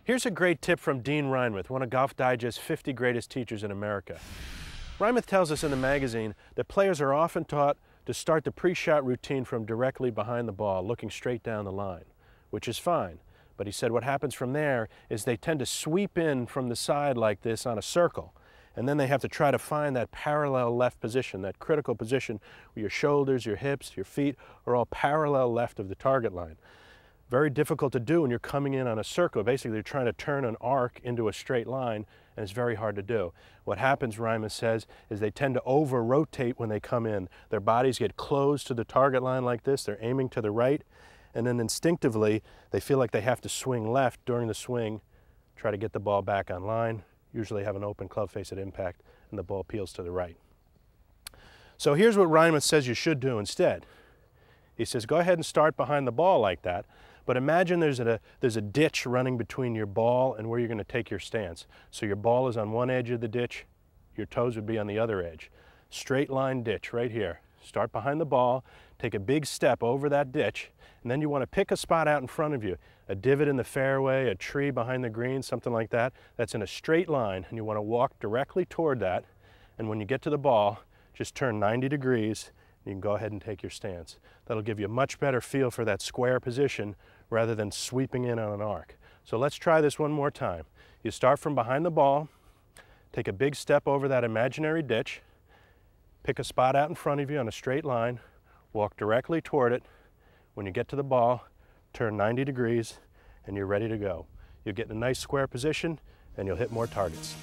Here's a great tip from Dean Reinmuth, one of Golf Digest's 50 greatest teachers in America. Reinmuth tells us in the magazine that players are often taught to start the pre-shot routine from directly behind the ball, looking straight down the line, which is fine. But he said what happens from there is they tend to sweep in from the side like this on a circle, and then they have to try to find that parallel left position, that critical position where your shoulders, your hips, your feet are all parallel left of the target line. Very difficult to do when you're coming in on a circle. Basically, you're trying to turn an arc into a straight line, and it's very hard to do. What happens, Reinmuth says, is they tend to over-rotate when they come in. Their bodies get closed to the target line like this. They're aiming to the right, and then instinctively, they feel like they have to swing left during the swing, try to get the ball back on line, usually have an open club face at impact, and the ball peels to the right. So here's what Reinmuth says you should do instead. He says, go ahead and start behind the ball like that, but imagine there's a ditch running between your ball and where you're going to take your stance. So your ball is on one edge of the ditch, your toes would be on the other edge. Straight line ditch right here. Start behind the ball, take a big step over that ditch, and then you want to pick a spot out in front of you, a divot in the fairway, a tree behind the green, something like that. That's in a straight line, and you want to walk directly toward that, and when you get to the ball, just turn 90 degrees, and you can go ahead and take your stance. That'll give you a much better feel for that square position rather than sweeping in on an arc. So let's try this one more time. You start from behind the ball, take a big step over that imaginary ditch, pick a spot out in front of you on a straight line, walk directly toward it. When you get to the ball, turn 90 degrees, and you're ready to go. You'll get in a nice square position, and you'll hit more targets.